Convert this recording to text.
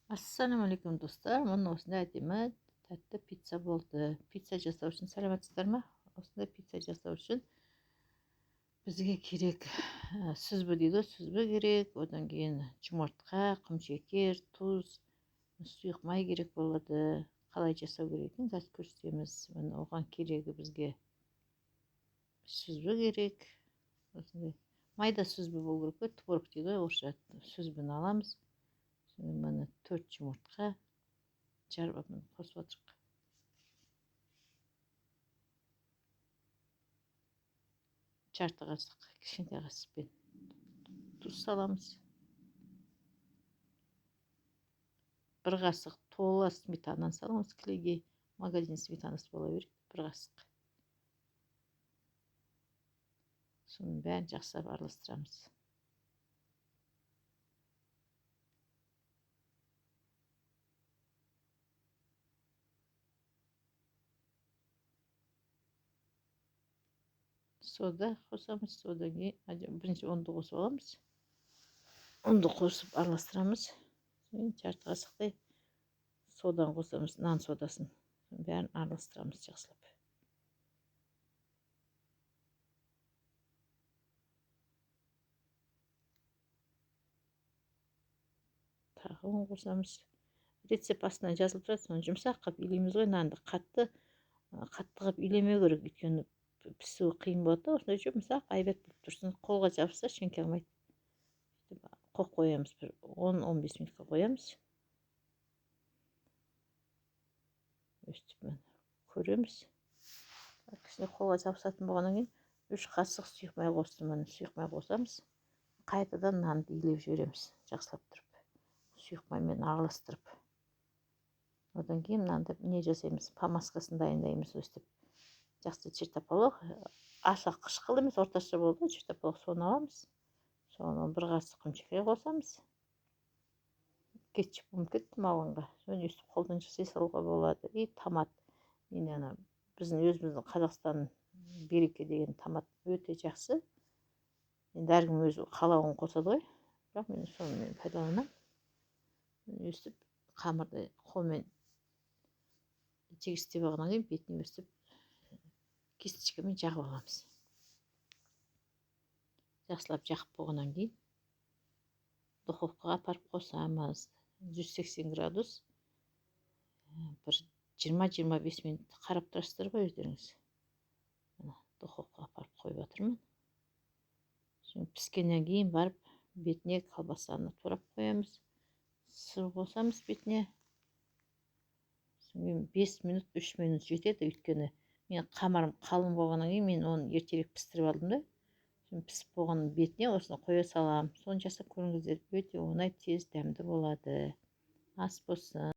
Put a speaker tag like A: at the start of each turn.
A: Ассалаумағалейкум достар, мына осындай әдемі тәтті пицца болды. Пицца жасау үшін сәлеметсіздер ме? Осындай пицца жасау үшін бізге керек сүзбі дейді, сүзбі керек, одан кейін жұмыртқа, құмшекер, тұз, сұйық май керек болады. Қалай жасау керектігін қазір көрсетеміз. Міне оған керегі бізге сүзбі керек. Осындай майда сүзбі болу керек, творог дейді, орысша сүзбіні аламыз. Міне 4 жұмыртқа жарып қосып отырық. Жарты қасық кішкентай қасықпен тұз саламыз. 1 қасық толы сметананы саламыз. Кілегей магазин сметанасы бола береді. 1 қасық. Соның бәрін жақсылап араластырамыз. Сода қосамыз. Содан кейін бірінші ұнды қосып аламыз. Ұнды қосып араластырамыз. Жарты қасықтай содан қосамыз, нан содасын. Бәрін араластырамыз жақсылап. Тағы ұн қосамыз. Рецепт астынан жазылып тұрады, соны жұмсақ қылып илейміз ғой. Нанды қатты қылып илемеу керек, өйткені пісуі қиын болады. Осындай жұмсақ айбат болып тұрсын. Қолға жабысса шеңке алмайды. Қойып қоямыз, бір 10-15 минутқа қоямыз. Өстіп көреміз. Кішкене қолға жабысатын болғаннан кейін 3 қасық сұйық май қостым. Сұйық май қосамыз. Қайтадан нанды илеп жібереміз, жақсылап тұрып. Сұйық маймен араластырып. Одан кейін мынаны не жасаймыз, помазкасын дайындаймыз. Өстіп жақсы чертополох, аса қышқыл емес, орташа болды, чертополох, соны аламыз. Соны 1 қасық құмшекер қосамыз. Кетчуп кетті мауынға. Соны өстіп қолдан жасай салуға болады. И томат. Біздің өзіміздің Қазақстан береке деген томат өте жақсы. Енді әркім өзі қалауын қосады ғой. Бірақ мен соны пайдаланамын. Өстіп қамырды қолмен тегістеп алғаннан кейін бетіне өстіп кисточкамен жағып аламыз. Жақсылап жағып болғаннан кейін духовкаға апарып қосамыз. 180 градус. Бір 20-25 минут қарап тұрасыздар ғой өздеріңіз. Духовкаға апарып қойып жатырмын. Піскеннен кейін барып бетіне колбасаны турап қоямыз. Сыр қосамыз бетіне. 5 минут, 3 минут жетеді, өйткені мен қамырым қалың болғаннан кейін мен оны ертерек пістіріп алдым да. Пісіп болған бетіне осыны қоя салам. Соны жасап көріңіздер, өте оңай, тез, дәмді болады. Ас болсын.